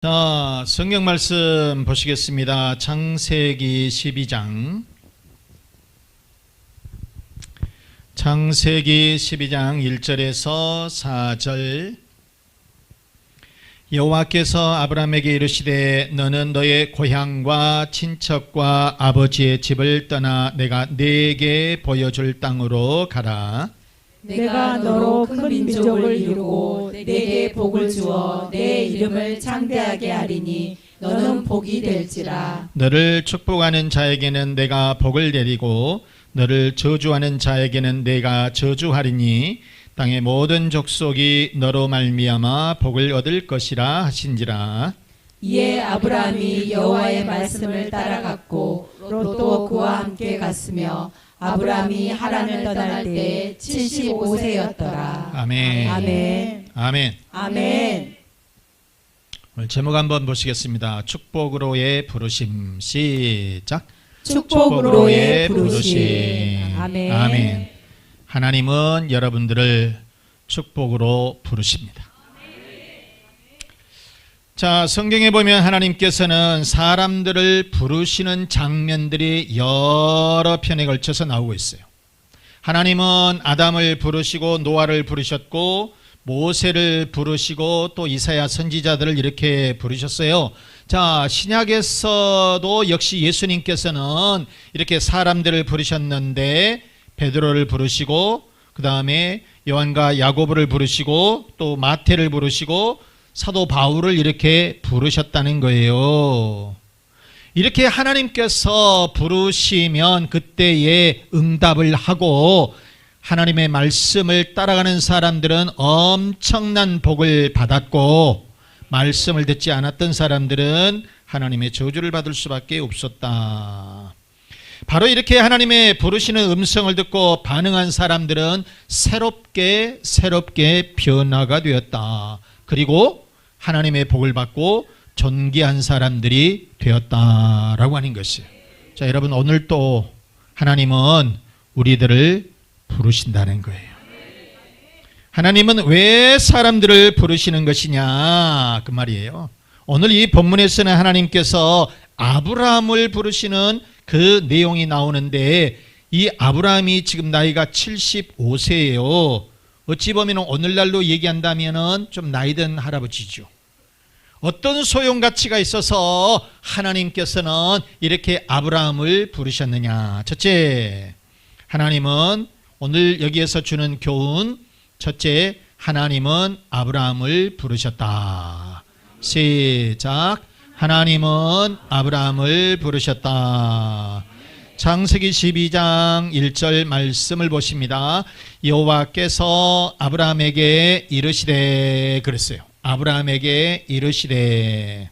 자, 성경 말씀 보시겠습니다. 창세기 12장. 창세기 12장 1절에서 4절. 여호와께서 아브라함에게 이르시되 너는 너의 고향과 친척과 아버지의 집을 떠나 내가 네게 보여줄 땅으로 가라. 내가 너로 큰 민족을 이루고 내게 복을 주어 내 이름을 창대하게 하리니 너는 복이 될지라. 너를 축복하는 자에게는 내가 복을 내리고 너를 저주하는 자에게는 내가 저주하리니 땅의 모든 족속이 너로 말미암아 복을 얻을 것이라 하신지라. 이에 아브라함이 여호와의 말씀을 따라갔고 롯도 그와 함께 갔으며 아브라함이 하란을 떠날 때 75세였더라. 아멘. 아멘. 아멘. 아멘. 오늘 제목 한번 보시겠습니다. 축복으로의 부르심. 시작. 축복으로의 부르심. 아멘. 아멘. 하나님은 여러분들을 축복으로 부르십니다. 자, 성경에 보면 하나님께서는 사람들을 부르시는 장면들이 여러 편에 걸쳐서 나오고 있어요. 하나님은 아담을 부르시고 노아를 부르셨고 모세를 부르시고 또 이사야 선지자들을 이렇게 부르셨어요. 자, 신약에서도 역시 예수님께서는 이렇게 사람들을 부르셨는데 베드로를 부르시고 그 다음에 요한과 야고보를 부르시고 또 마태를 부르시고 사도 바울을 이렇게 부르셨다는 거예요. 이렇게 하나님께서 부르시면 그때에 응답을 하고 하나님의 말씀을 따라가는 사람들은 엄청난 복을 받았고 말씀을 듣지 않았던 사람들은 하나님의 저주를 받을 수밖에 없었다. 바로 이렇게 하나님의 부르시는 음성을 듣고 반응한 사람들은 새롭게 변화가 되었다. 그리고 하나님의 복을 받고 존귀한 사람들이 되었다라고 하는 것이에요. 자, 여러분 오늘 또 하나님은 우리들을 부르신다는 거예요. 하나님은 왜 사람들을 부르시는 것이냐 그 말이에요. 오늘 이 본문에서는 하나님께서 아브라함을 부르시는 그 내용이 나오는데 이 아브라함이 지금 나이가 75세예요. 어찌 보면 오늘날로 얘기한다면 좀 나이든 할아버지죠. 어떤 소용가치가 있어서 하나님께서는 이렇게 아브라함을 부르셨느냐. 첫째, 하나님은 오늘 여기에서 주는 교훈. 첫째, 하나님은 아브라함을 부르셨다. 시작. 하나님은 아브라함을 부르셨다. 창세기 12장 1절 말씀을 보십니다. 여호와께서 아브라함에게 이르시되 그랬어요. 아브라함에게 이르시되.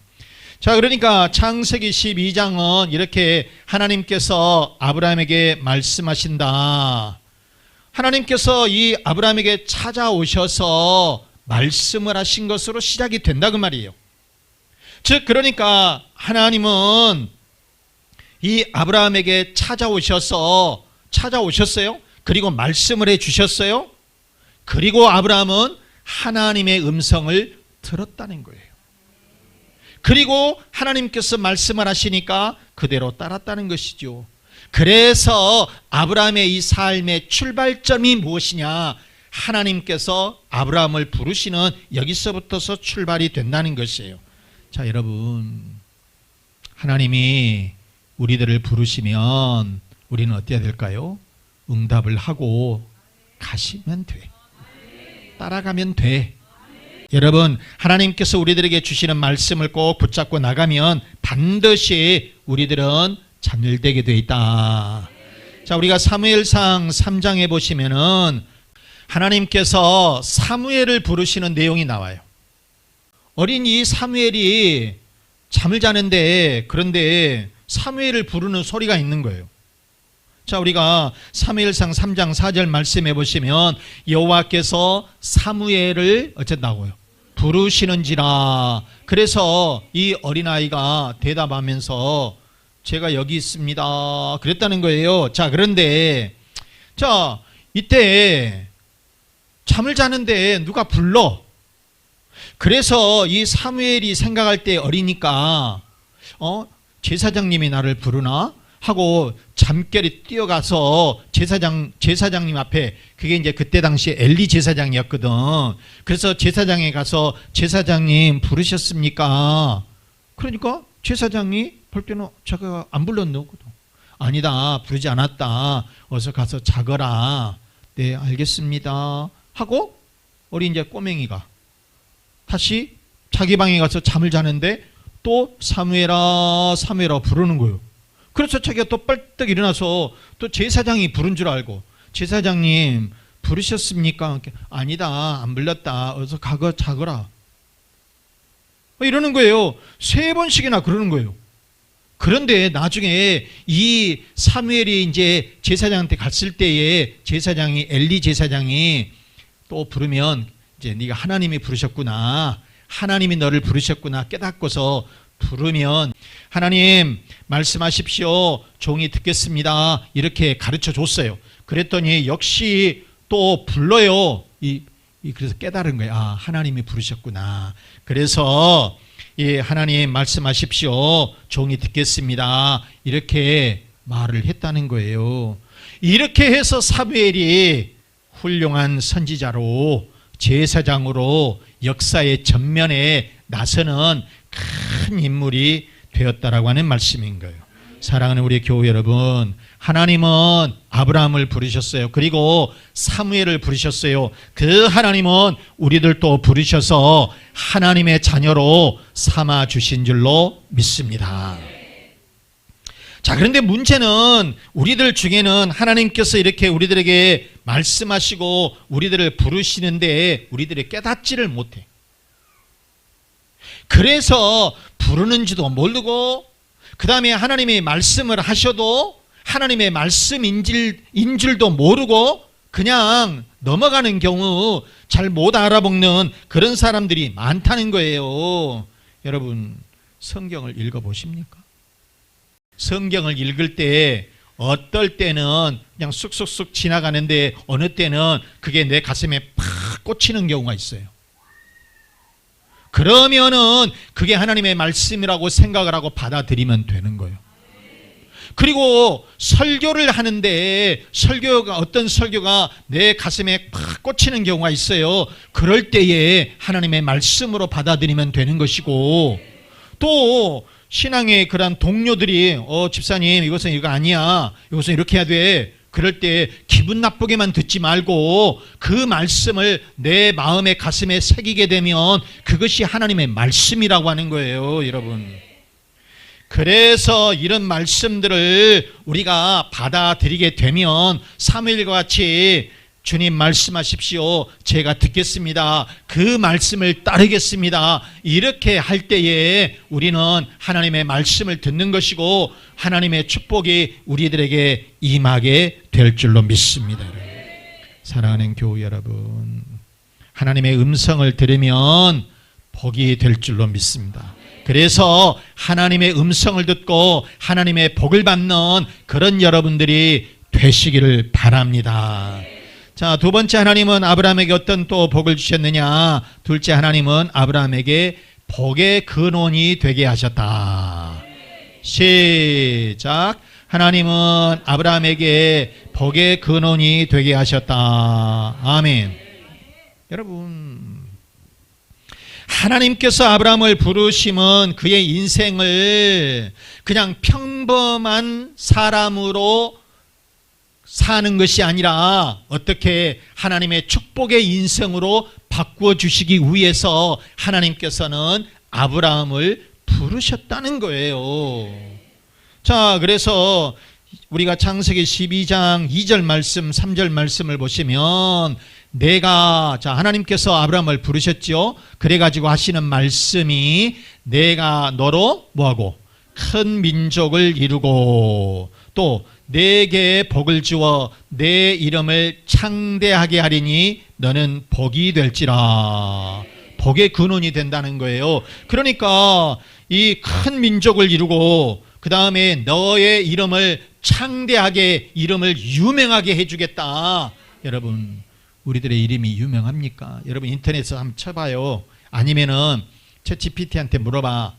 자, 그러니까 창세기 12장은 이렇게 하나님께서 아브라함에게 말씀하신다. 하나님께서 이 아브라함에게 찾아오셔서 말씀을 하신 것으로 시작이 된다 그 말이에요. 즉 그러니까 하나님은 이 아브라함에게 찾아오셨어요. 그리고 말씀을 해주셨어요. 그리고 아브라함은 하나님의 음성을 들었다는 거예요. 그리고 하나님께서 말씀을 하시니까 그대로 따랐다는 것이죠. 그래서 아브라함의 이 삶의 출발점이 무엇이냐? 하나님께서 아브라함을 부르시는 여기서부터서 출발이 된다는 것이에요. 자, 여러분, 하나님이 우리들을 부르시면 우리는 어때야 될까요? 응답을 하고 가시면 돼. 따라가면 돼. 여러분, 하나님께서 우리들에게 주시는 말씀을 꼭 붙잡고 나가면 반드시 우리들은 자멸되게 돼 있다. 자, 우리가 사무엘상 3장에 보시면은 하나님께서 사무엘을 부르시는 내용이 나와요. 어린 이 사무엘이 잠을 자는데 그런데 사무엘을 부르는 소리가 있는 거예요. 자, 우리가 사무엘상 3장 4절 말씀해 보시면 여호와께서 사무엘을 어쨌다고요? 부르시는지라. 그래서 이 어린아이가 대답하면서 제가 여기 있습니다 그랬다는 거예요. 자, 그런데 자, 이때 잠을 자는데 누가 불러. 그래서 이 사무엘이 생각할 때 어리니까 제사장님이 나를 부르나 하고 잠결에 뛰어가서 제사장님 앞에, 그게 이제 그때 당시에 엘리 제사장이었거든. 그래서 제사장에 가서 제사장님 부르셨습니까? 그러니까 제사장이 볼 때는 자기가 안 불렀노거든. 아니다, 부르지 않았다. 어서 가서 자거라. 네, 알겠습니다. 하고 어린 이제 꼬맹이가 다시 자기 방에 가서 잠을 자는데 또 사무엘아 사무엘아 부르는 거예요. 그래서 자기가 또 빨떡 일어나서 또 제사장이 부른 줄 알고, 제사장님 부르셨습니까? 아니다, 안 불렀다. 어서 가거 자거라. 이러는 거예요. 3번씩이나 그러는 거예요. 그런데 나중에 이 사무엘이 이제 제사장한테 갔을 때에 제사장이, 엘리 제사장이 또 부르면 이제 네가 하나님이 부르셨구나, 하나님이 너를 부르셨구나 깨닫고서 부르면 하나님 말씀하십시오, 종이 듣겠습니다, 이렇게 가르쳐 줬어요. 그랬더니 역시 또 불러요. 그래서 깨달은 거예요. 아, 하나님이 부르셨구나. 그래서 하나님 말씀하십시오, 종이 듣겠습니다, 이렇게 말을 했다는 거예요. 이렇게 해서 사무엘이 훌륭한 선지자로, 제사장으로 역사의 전면에 나서는 큰 인물이 되었다라고 하는 말씀인 거예요. 사랑하는 우리 교회 여러분, 하나님은 아브라함을 부르셨어요. 그리고 사무엘을 부르셨어요. 그 하나님은 우리들도 부르셔서 하나님의 자녀로 삼아 주신 줄로 믿습니다. 자, 그런데 문제는 우리들 중에는 하나님께서 이렇게 우리들에게 말씀하시고 우리들을 부르시는데 우리들이 깨닫지를 못해. 그래서 부르는지도 모르고, 그 다음에 하나님이 말씀을 하셔도 하나님의 말씀인 줄도 모르고 그냥 넘어가는 경우, 잘 못 알아먹는 그런 사람들이 많다는 거예요. 여러분, 성경을 읽어보십니까? 성경을 읽을 때 어떨 때는 그냥 쑥쑥쑥 지나가는데 어느 때는 그게 내 가슴에 팍 꽂히는 경우가 있어요. 그러면은 그게 하나님의 말씀이라고 생각을 하고 받아들이면 되는 거예요. 그리고 설교를 하는데 어떤 설교가 내 가슴에 팍 꽂히는 경우가 있어요. 그럴 때에 하나님의 말씀으로 받아들이면 되는 것이고, 또 신앙의 그런 동료들이 집사님 이것은 이거 아니야, 이것은 이렇게 해야 돼, 그럴 때 기분 나쁘게만 듣지 말고 그 말씀을 내 마음의 가슴에 새기게 되면 그것이 하나님의 말씀이라고 하는 거예요, 여러분. 그래서 이런 말씀들을 우리가 받아들이게 되면 사무엘과 같이 주님 말씀하십시오, 제가 듣겠습니다, 그 말씀을 따르겠습니다, 이렇게 할 때에 우리는 하나님의 말씀을 듣는 것이고 하나님의 축복이 우리들에게 임하게 될 줄로 믿습니다. 사랑하는 교회 여러분, 하나님의 음성을 들으면 복이 될 줄로 믿습니다. 그래서 하나님의 음성을 듣고 하나님의 복을 받는 그런 여러분들이 되시기를 바랍니다. 자, 두 번째, 하나님은 아브라함에게 어떤 또 복을 주셨느냐? 둘째, 하나님은 아브라함에게 복의 근원이 되게 하셨다. 시작. 하나님은 아브라함에게 복의 근원이 되게 하셨다. 아멘. 여러분, 하나님께서 아브라함을 부르심은 그의 인생을 그냥 평범한 사람으로 사는 것이 아니라 어떻게 하나님의 축복의 인생으로 바꾸어 주시기 위해서 하나님께서는 아브라함을 부르셨다는 거예요. 자, 그래서 우리가 창세기 12장 2절 말씀, 3절 말씀을 보시면 하나님께서 아브라함을 부르셨죠. 그래가지고 하시는 말씀이 내가 너로 뭐하고 큰 민족을 이루고 또 내게 복을 주어 내 이름을 창대하게 하리니 너는 복이 될지라. 복의 근원이 된다는 거예요. 그러니까 이 큰 민족을 이루고 그 다음에 너의 이름을 창대하게, 이름을 유명하게 해주겠다. 여러분, 우리들의 이름이 유명합니까? 여러분 인터넷에서 한번 쳐봐요. 아니면은 챗GPT한테 물어봐.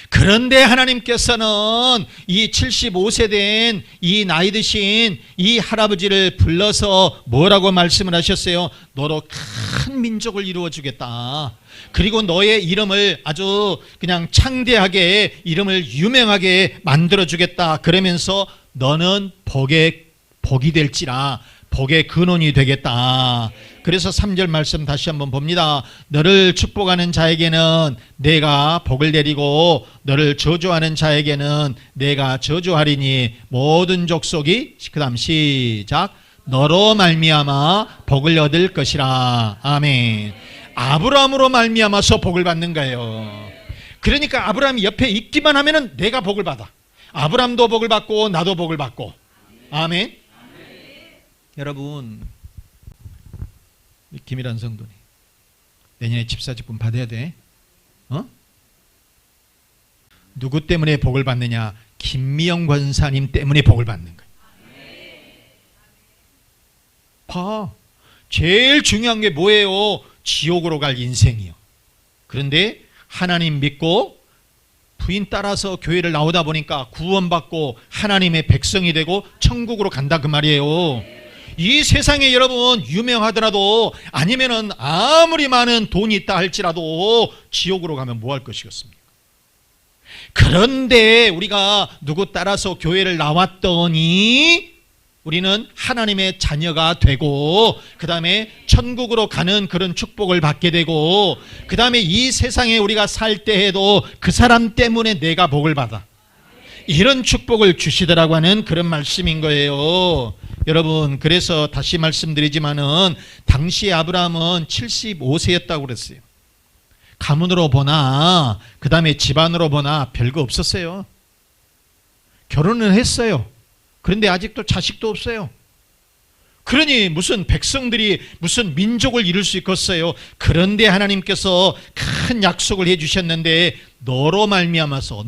그런데 하나님께서는 이 75세 된 이 나이 드신 이 할아버지를 불러서 뭐라고 말씀을 하셨어요? 너로 큰 민족을 이루어 주겠다. 그리고 너의 이름을 아주 그냥 창대하게, 이름을 유명하게 만들어 주겠다. 그러면서 너는 복이 될지라, 복의 근원이 되겠다. 그래서 3절 말씀 다시 한번 봅니다. 너를 축복하는 자에게는 내가 복을 내리고 너를 저주하는 자에게는 내가 저주하리니 모든 족속이, 그 다음 시작, 너로 말미암아 복을 얻을 것이라. 아멘. 아브라함으로 말미암아서 복을 받는 거예요. 그러니까 아브라함이 옆에 있기만 하면은 내가 복을 받아. 아브라함도 복을 받고 나도 복을 받고. 아멘. 여러분, 김일환 성도님 내년에 집사직분 받아야 돼. 누구 때문에 복을 받느냐? 김미영 권사님 때문에 복을 받는 거예요. 봐, 제일 중요한 게 뭐예요? 지옥으로 갈 인생이요. 그런데 하나님 믿고 부인 따라서 교회를 나오다 보니까 구원받고 하나님의 백성이 되고 천국으로 간다 그 말이에요. 이 세상에 여러분 유명하더라도, 아니면은 아무리 많은 돈이 있다 할지라도 지옥으로 가면 뭐 할 것이겠습니까? 그런데 우리가 누구 따라서 교회를 나왔더니 우리는 하나님의 자녀가 되고, 그 다음에 천국으로 가는 그런 축복을 받게 되고, 그 다음에 이 세상에 우리가 살 때에도 그 사람 때문에 내가 복을 받아. 이런 축복을 주시더라고 하는 그런 말씀인 거예요. 여러분, 그래서 다시 말씀드리지만은 당시 아브라함은 75세였다고 그랬어요. 가문으로 보나 그 다음에 집안으로 보나 별거 없었어요. 결혼은 했어요. 그런데 아직도 자식도 없어요. 그러니 무슨 백성들이 무슨 민족을 이룰 수 있겠어요. 그런데 하나님께서 큰 약속을 해주셨는데 너로 말미암아서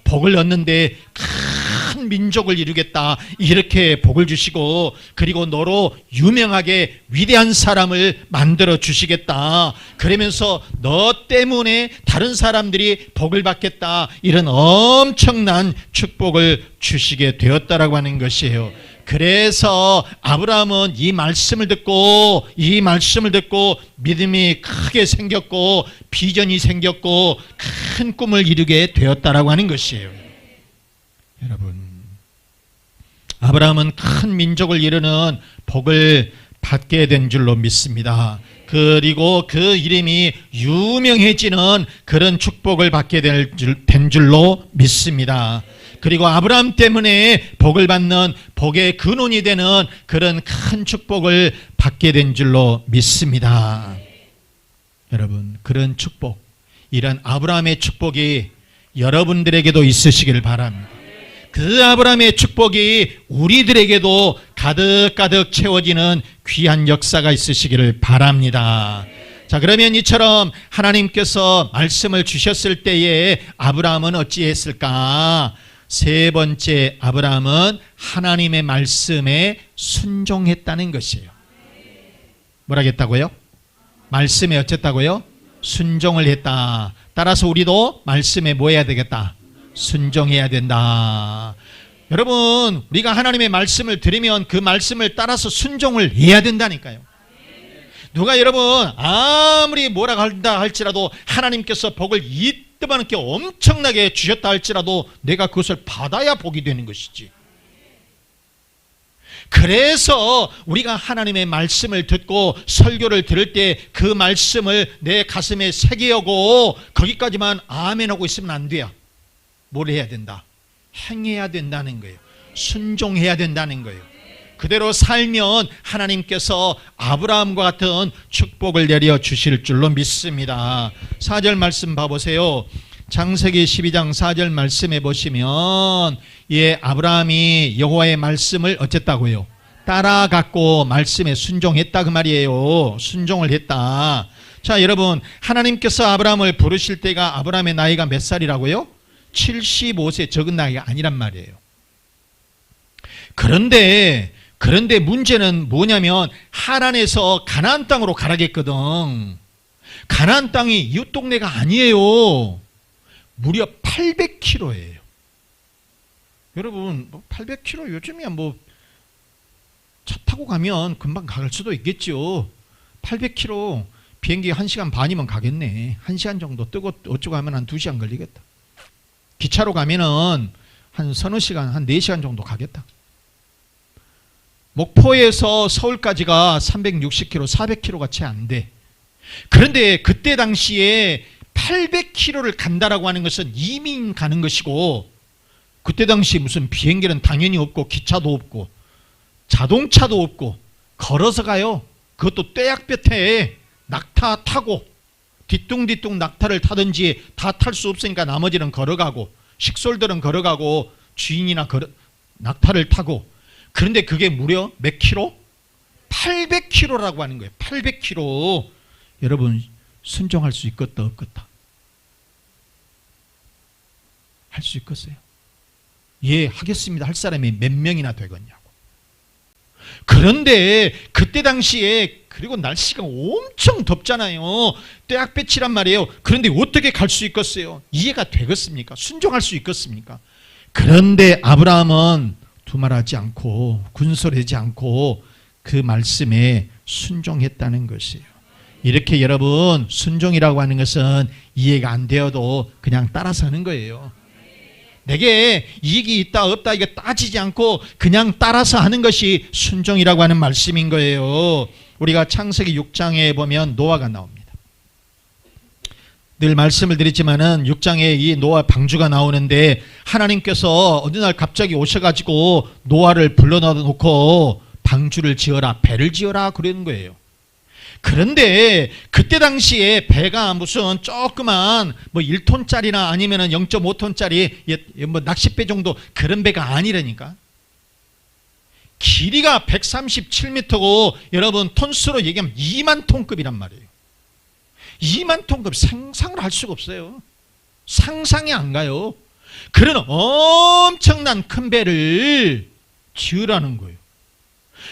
복을 얻는데 큰 민족을 이루겠다, 이렇게 복을 주시고, 그리고 너로 유명하게 위대한 사람을 만들어 주시겠다, 그러면서 너 때문에 다른 사람들이 복을 받겠다, 이런 엄청난 축복을 주시게 되었다라고 하는 것이에요. 그래서 아브라함은 이 말씀을 듣고 믿음이 크게 생겼고 비전이 생겼고 큰 꿈을 이루게 되었다라고 하는 것이에요. 여러분, 아브라함은 큰 민족을 이루는 복을 받게 된 줄로 믿습니다. 그리고 그 이름이 유명해지는 그런 축복을 받게 된 줄로 믿습니다. 그리고 아브라함 때문에 복을 받는, 복의 근원이 되는 그런 큰 축복을 받게 된 줄로 믿습니다. 여러분, 그런 축복, 이런 아브라함의 축복이 여러분들에게도 있으시길 바랍니다. 그 아브라함의 축복이 우리들에게도 가득가득 채워지는 귀한 역사가 있으시기를 바랍니다. 자, 그러면 이처럼 하나님께서 말씀을 주셨을 때에 아브라함은 어찌했을까? 세 번째, 아브라함은 하나님의 말씀에 순종했다는 것이에요. 뭐라겠다고요? 말씀에 어쨌다고요? 순종을 했다. 따라서 우리도 말씀에 뭐 해야 되겠다? 순종해야 된다. 여러분, 우리가 하나님의 말씀을 들으면 그 말씀을 따라서 순종을 해야 된다니까요. 누가 여러분 아무리 뭐라 한다 할지라도 하나님께서 복을 이때만하게 엄청나게 주셨다 할지라도 내가 그것을 받아야 복이 되는 것이지. 그래서 우리가 하나님의 말씀을 듣고 설교를 들을 때 그 말씀을 내 가슴에 새기고 거기까지만 아멘하고 있으면 안 돼요. 뭘 해야 된다? 행해야 된다는 거예요. 순종해야 된다는 거예요. 그대로 살면 하나님께서 아브라함과 같은 축복을 내려 주실 줄로 믿습니다. 4절 말씀 봐보세요. 창세기 12장 4절 말씀해 보시면, 아브라함이 여호와의 말씀을 어쨌다고요? 따라갔고 말씀에 순종했다 그 말이에요. 순종을 했다. 자, 여러분, 하나님께서 아브라함을 부르실 때가 아브라함의 나이가 몇 살이라고요? 75세, 적은 나이가 아니란 말이에요. 그런데 문제는 뭐냐면 하란에서 가나안 땅으로 가라겠거든. 가나안 땅이 이웃 동네가 아니에요. 무려 800km예요. 여러분 800km 요즘이야 뭐 차 타고 가면 금방 갈 수도 있겠죠. 800km 비행기 1시간 반이면 가겠네. 1시간 정도 뜨고 어쩌고 하면 한 2시간 걸리겠다. 기차로 가면은 한 서너 시간, 한 4시간 정도 가겠다. 목포에서 서울까지가 360km, 400km가 채 안 돼. 그런데 그때 당시에 800km를 간다라고 하는 것은 이민 가는 것이고, 그때 당시 무슨 비행기는 당연히 없고 기차도 없고 자동차도 없고 걸어서 가요. 그것도 떼약볕에 낙타 타고 뒤뚱뒤뚱 낙타를 타든지 다 탈 수 없으니까 나머지는 걸어가고 식솔들은 걸어가고 주인이나 낙타를 타고. 그런데 그게 무려 몇 킬로? 800km라고 하는 거예요. 800km. 여러분 순종할 수 있겠다 없겠다? 할 수 있겠어요? 예, 하겠습니다 할 사람이 몇 명이나 되겠냐고. 그런데 그때 당시에 그리고 날씨가 엄청 덥잖아요. 떼약볕이란 말이에요. 그런데 어떻게 갈 수 있겠어요? 이해가 되겠습니까? 순종할 수 있겠습니까? 그런데 아브라함은 두말하지 않고 군소리하지 않고 그 말씀에 순종했다는 것이에요. 이렇게 여러분 순종이라고 하는 것은 이해가 안 되어도 그냥 따라서 하는 거예요. 내게 이익이 있다 없다 이게 따지지 않고 그냥 따라서 하는 것이 순종이라고 하는 말씀인 거예요. 우리가 창세기 6장에 보면 노아가 나옵니다. 늘 말씀을 드리지만은 6장에 이 노아 방주가 나오는데 하나님께서 어느 날 갑자기 오셔가지고 노아를 불러놓고 방주를 지어라, 배를 지어라 그러는 거예요. 그런데 그때 당시에 배가 무슨 조그만 뭐 1톤짜리나 아니면은 0.5톤짜리 뭐 낚싯배 정도 그런 배가 아니라니까. 길이가 137m고 여러분 톤수로 얘기하면 2만 톤급이란 말이에요. 2만 톤급 상상을 할 수가 없어요. 상상이 안 가요. 그런 엄청난 큰 배를 지으라는 거예요.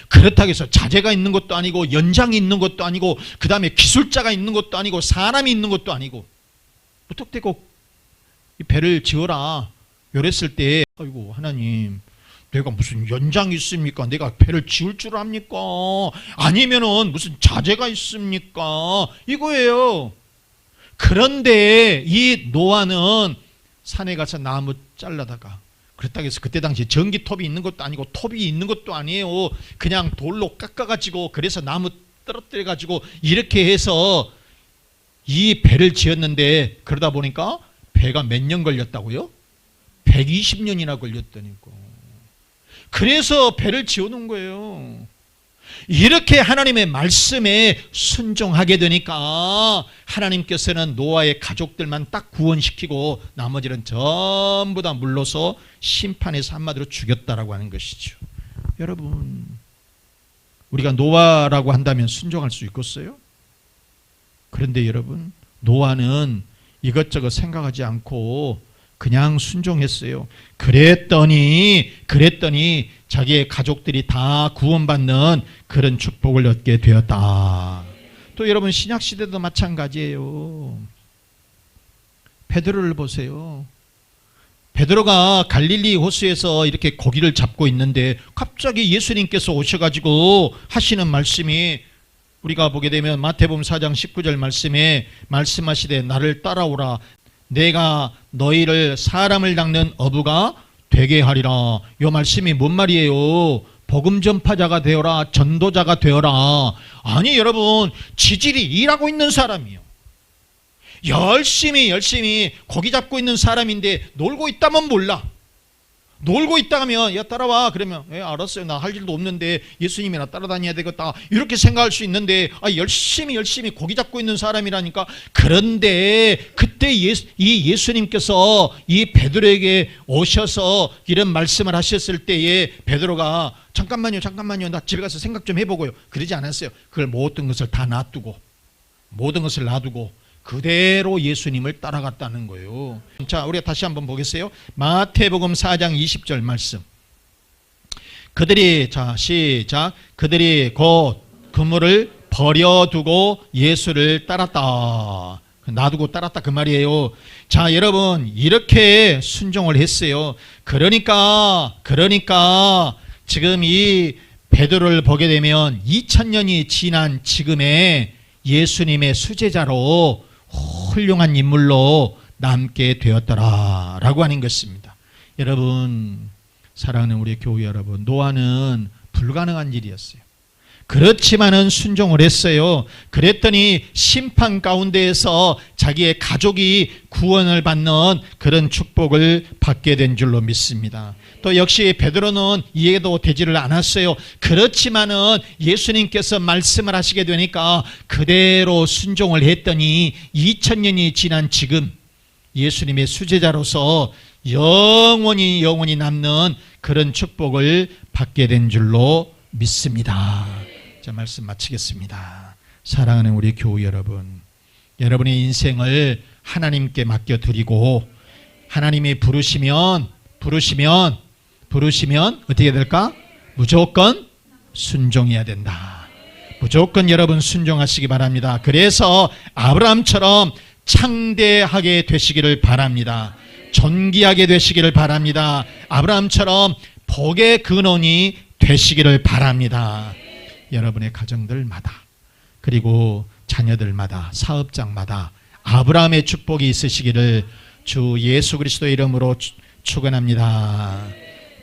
그렇다고 해서 자재가 있는 것도 아니고 연장이 있는 것도 아니고 그 다음에 기술자가 있는 것도 아니고 사람이 있는 것도 아니고 무턱대고 이 배를 지어라 이랬을 때 아이고 하나님 내가 무슨 연장이 있습니까? 내가 배를 지을 줄 압니까? 아니면은 무슨 자재가 있습니까? 이거예요. 그런데 이 노아는 산에 가서 나무 잘라다가 그렇다고 해서 그때 당시에 전기톱이 있는 것도 아니고 톱이 있는 것도 아니에요. 그냥 돌로 깎아가지고 그래서 나무 떨어뜨려가지고 이렇게 해서 이 배를 지었는데 그러다 보니까 배가 몇 년 걸렸다고요? 120년이나 걸렸다니까. 그래서 배를 지어놓은 거예요. 이렇게 하나님의 말씀에 순종하게 되니까 하나님께서는 노아의 가족들만 딱 구원시키고 나머지는 전부 다 물러서 심판에서 한마디로 죽였다라고 하는 것이죠. 여러분 우리가 노아라고 한다면 순종할 수 있겠어요? 그런데 여러분 노아는 이것저것 생각하지 않고 그냥 순종했어요. 그랬더니 자기의 가족들이 다 구원받는 그런 축복을 얻게 되었다. 또 여러분 신약시대도 마찬가지예요. 베드로를 보세요. 베드로가 갈릴리 호수에서 이렇게 고기를 잡고 있는데 갑자기 예수님께서 오셔가지고 하시는 말씀이 우리가 보게 되면 마태복음 4장 19절 말씀에 말씀하시되 나를 따라오라 내가 너희를 사람을 닦는 어부가 되게 하리라. 이 말씀이 뭔 말이에요? 복음 전파자가 되어라, 전도자가 되어라. 아니 여러분 지질이 일하고 있는 사람이요. 열심히 고기 잡고 있는 사람인데 놀고 있다면 몰라. 놀고 있다 하면 야 따라와 그러면 알았어요 나 할 일도 없는데 예수님이나 따라다녀야 되겠다 이렇게 생각할 수 있는데 열심히 고기 잡고 있는 사람이라니까. 그런데 그때 이 예수님께서 이 베드로에게 오셔서 이런 말씀을 하셨을 때에 베드로가 잠깐만요 나 집에 가서 생각 좀 해보고요 그러지 않았어요. 그걸 모든 것을 다 놔두고 그대로 예수님을 따라갔다는 거예요. 자, 우리가 다시 한번 보겠어요. 마태복음 4장 20절 말씀. 그들이 곧 그물을 버려두고 예수를 따랐다. 놔두고 따랐다 그 말이에요. 자, 여러분 이렇게 순종을 했어요. 그러니까 지금 이 베드로를 보게 되면 2000년이 지난 지금의 예수님의 수제자로 훌륭한 인물로 남게 되었더라라고 하는 것입니다. 여러분, 사랑하는 우리 교회 여러분, 노아는 불가능한 일이었어요. 그렇지만은 순종을 했어요. 그랬더니 심판 가운데에서 자기의 가족이 구원을 받는 그런 축복을 받게 된 줄로 믿습니다. 또 역시 베드로는 이해도 되지를 않았어요. 그렇지만은 예수님께서 말씀을 하시게 되니까 그대로 순종을 했더니 2000년이 지난 지금 예수님의 수제자로서 영원히 남는 그런 축복을 받게 된 줄로 믿습니다. 자, 말씀 마치겠습니다. 사랑하는 우리 교우 여러분, 여러분의 인생을 하나님께 맡겨드리고 하나님이 부르시면 어떻게 될까? 무조건 순종해야 된다. 무조건 여러분 순종하시기 바랍니다. 그래서 아브라함처럼 창대하게 되시기를 바랍니다. 존귀하게 되시기를 바랍니다. 아브라함처럼 복의 근원이 되시기를 바랍니다. 여러분의 가정들마다 그리고 자녀들마다 사업장마다 아브라함의 축복이 있으시기를 주 예수 그리스도의 이름으로 축원합니다.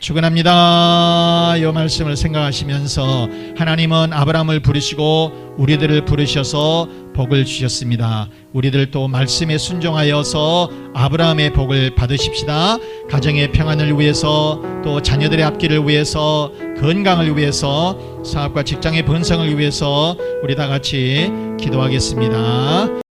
이 말씀을 생각하시면서 하나님은 아브라함을 부르시고 우리들을 부르셔서 복을 주셨습니다. 우리들도 말씀에 순종하여서 아브라함의 복을 받으십시다. 가정의 평안을 위해서, 또 자녀들의 앞길을 위해서, 건강을 위해서, 사업과 직장의 번성을 위해서 우리 다 같이 기도하겠습니다.